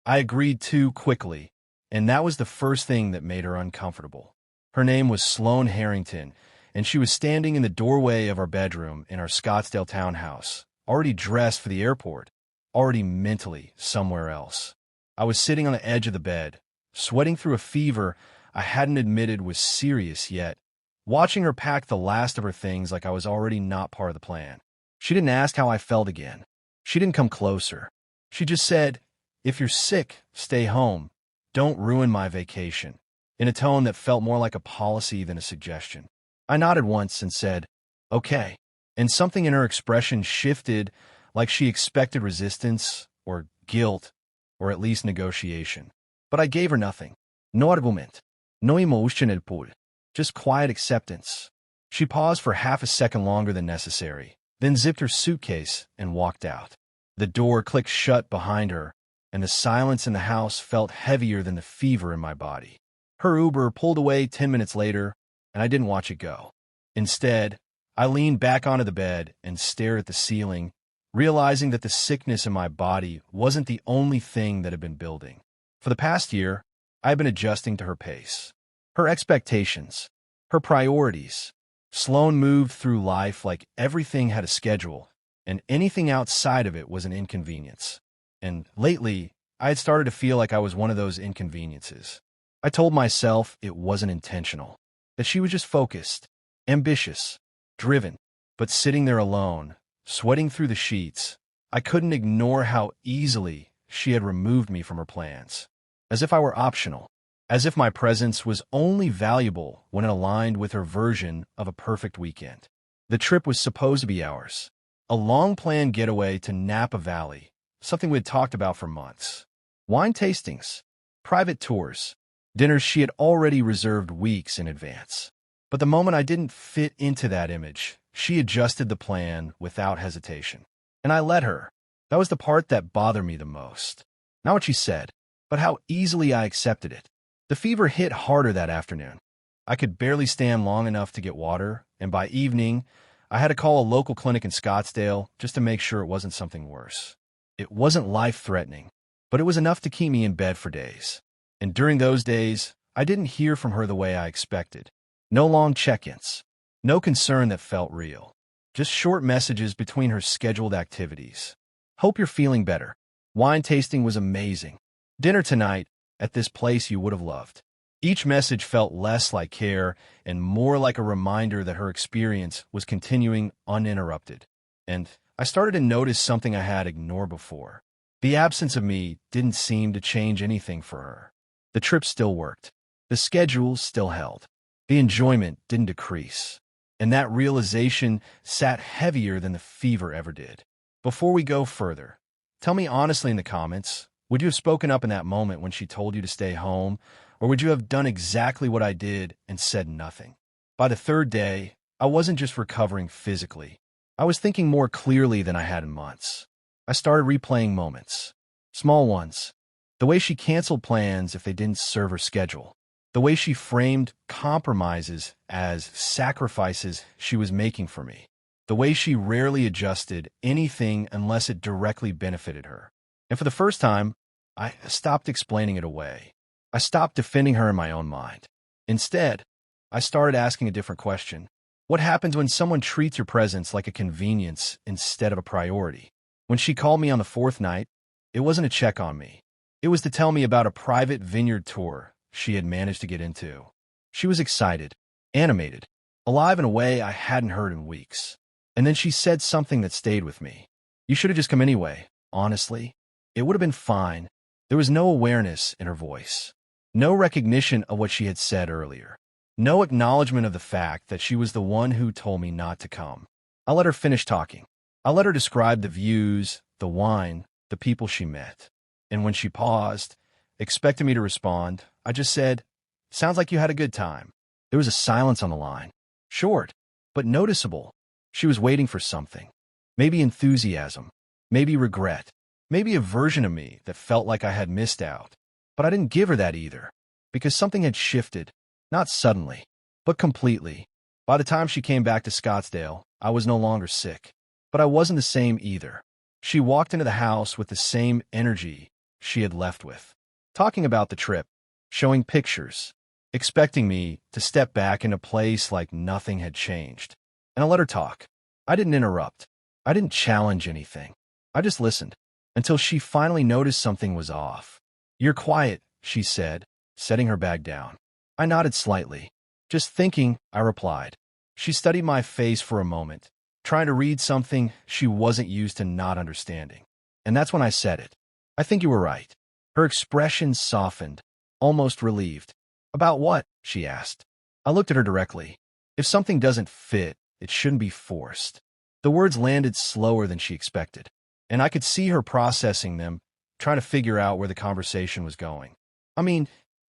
I agreed too quickly, and that was the first thing that made her uncomfortable. Her name was Sloane Harrington, and she was standing in the doorway of our bedroom in our Scottsdale townhouse, already dressed for the airport, already mentally somewhere else. I was sitting on the edge of the bed, sweating through a fever I hadn't admitted was serious yet, watching her pack the last of her things like I was already not part of the plan. She didn't ask how I felt again. She didn't come closer. She just said, "If you're sick, stay home. Don't ruin my vacation," in a tone that felt more like a policy than a suggestion. I nodded once and said, "Okay," and something in her expression shifted, like she expected resistance or guilt or at least negotiation. But I gave her nothing. No argument. No emotional pull. Just quiet acceptance. She paused for half a second longer than necessary, then zipped her suitcase and walked out. The door clicked shut behind her, and the silence in the house felt heavier than the fever in my body. Her Uber pulled away 10 minutes later, and I didn't watch it go. Instead, I leaned back onto the bed and stared at the ceiling, realizing that the sickness in my body wasn't the only thing that had been building. For the past year, I had been adjusting to her pace, her expectations, her priorities. Sloane moved through life like everything had a schedule, and anything outside of it was an inconvenience. And lately, I had started to feel like I was one of those inconveniences. I told myself it wasn't intentional, that she was just focused, ambitious, driven. But sitting there alone, sweating through the sheets, I couldn't ignore how easily she had removed me from her plans, as if I were optional, as if my presence was only valuable when it aligned with her version of a perfect weekend. The trip was supposed to be ours, a long-planned getaway to Napa Valley, something we had talked about for months. Wine tastings, private tours, dinners she had already reserved weeks in advance. But the moment I didn't fit into that image, she adjusted the plan without hesitation. And I let her. That was the part that bothered me the most. Not what she said, but how easily I accepted it. The fever hit harder that afternoon. I could barely stand long enough to get water, and by evening, I had to call a local clinic in Scottsdale just to make sure it wasn't something worse. It wasn't life-threatening, but it was enough to keep me in bed for days. And during those days, I didn't hear from her the way I expected. No long check-ins. No concern that felt real. Just short messages between her scheduled activities. "Hope you're feeling better. Wine tasting was amazing. Dinner tonight at this place you would have loved." Each message felt less like care and more like a reminder that her experience was continuing uninterrupted. And I started to notice something I had ignored before. The absence of me didn't seem to change anything for her. The trip still worked. The schedule still held. The enjoyment didn't decrease. And that realization sat heavier than the fever ever did. Before we go further, tell me honestly in the comments, would you have spoken up in that moment when she told you to stay home, or would you have done exactly what I did and said nothing? By the third day, I wasn't just recovering physically. I was thinking more clearly than I had in months. I started replaying moments. Small ones. The way she canceled plans if they didn't serve her schedule. The way she framed compromises as sacrifices she was making for me. The way she rarely adjusted anything unless it directly benefited her. And for the first time, I stopped explaining it away. I stopped defending her in my own mind. Instead, I started asking a different question. What happens when someone treats your presence like a convenience instead of a priority? When she called me on the fourth night, it wasn't a check on me. It was to tell me about a private vineyard tour she had managed to get into. She was excited, animated, alive in a way I hadn't heard in weeks. And then she said something that stayed with me. "You should have just come anyway, honestly. It would have been fine." There was no awareness in her voice. No recognition of what she had said earlier. No acknowledgement of the fact that she was the one who told me not to come. I let her finish talking. I let her describe the views, the wine, the people she met. And when she paused, expecting me to respond, I just said, "Sounds like you had a good time." There was a silence on the line. Short, but noticeable. She was waiting for something. Maybe enthusiasm. Maybe regret. Maybe a version of me that felt like I had missed out. But I didn't give her that either, because something had shifted, not suddenly, but completely. By the time she came back to Scottsdale, I was no longer sick. But I wasn't the same either. She walked into the house with the same energy she had left with, talking about the trip, showing pictures, expecting me to step back into place like nothing had changed. And I let her talk. I didn't interrupt. I didn't challenge anything. I just listened until she finally noticed something was off. "You're quiet," she said, setting her bag down. I nodded slightly. "Just thinking," I replied. She studied my face for a moment, trying to read something she wasn't used to not understanding. And that's when I said it. "I think you were right." Her expression softened, almost relieved. "About what?" she asked. I looked at her directly. "If something doesn't fit, it shouldn't be forced." The words landed slower than she expected, and I could see her processing them, trying to figure out where the conversation was going. "I mean,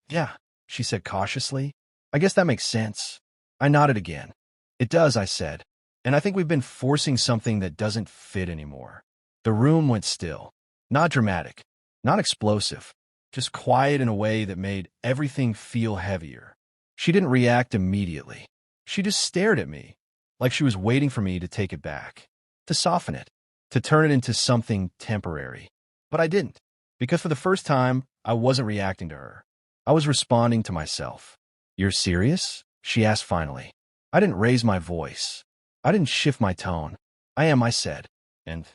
yeah," she said cautiously. "I guess that makes sense." I nodded again. "It does," I said, "and I think we've been forcing something that doesn't fit anymore." The room went still. Not dramatic, not explosive, just quiet in a way that made everything feel heavier. She didn't react immediately. She just stared at me, like she was waiting for me to take it back, to soften it, to turn it into something temporary. But I didn't, because for the first time, I wasn't reacting to her. I was responding to myself. "You're serious?" she asked finally. I didn't raise my voice. I didn't shift my tone. "I am," I said. And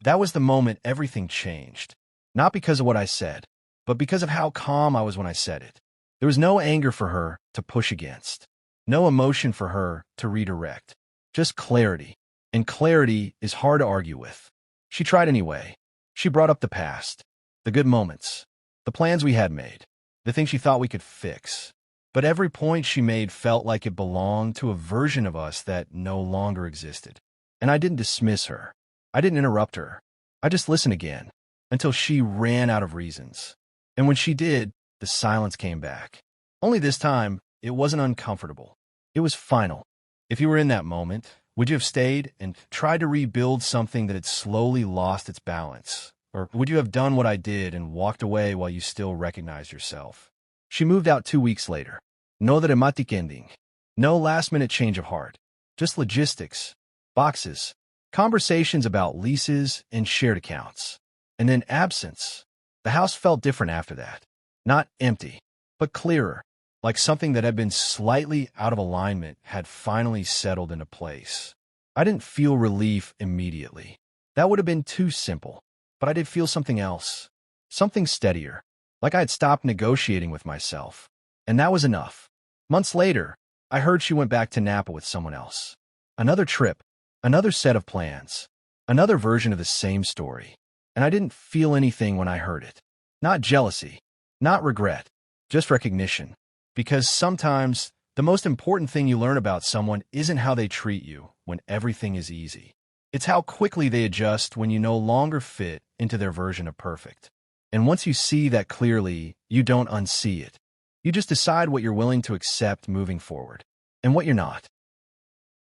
that was the moment everything changed. Not because of what I said, but because of how calm I was when I said it. There was no anger for her to push against, no emotion for her to redirect, just clarity. And clarity is hard to argue with. She tried anyway. She brought up the past, the good moments, the plans we had made, the things she thought we could fix. But every point she made felt like it belonged to a version of us that no longer existed. And I didn't dismiss her. I didn't interrupt her. I just listened again, until she ran out of reasons. And when she did, the silence came back. Only this time, it wasn't uncomfortable. It was final. If you were in that moment, would you have stayed and tried to rebuild something that had slowly lost its balance? Or would you have done what I did and walked away while you still recognized yourself? She moved out 2 weeks later. No dramatic ending. No last-minute change of heart. Just logistics, boxes, conversations about leases and shared accounts. And then absence. The house felt different after that. Not empty, but clearer, like something that had been slightly out of alignment had finally settled into place. I didn't feel relief immediately. That would have been too simple. But I did feel something else. Something steadier. Like I had stopped negotiating with myself. And that was enough. Months later, I heard she went back to Napa with someone else. Another trip. Another set of plans. Another version of the same story. And I didn't feel anything when I heard it. Not jealousy. Not regret. Just recognition. Because sometimes, the most important thing you learn about someone isn't how they treat you when everything is easy. It's how quickly they adjust when you no longer fit into their version of perfect. And once you see that clearly, you don't unsee it. You just decide what you're willing to accept moving forward, and what you're not.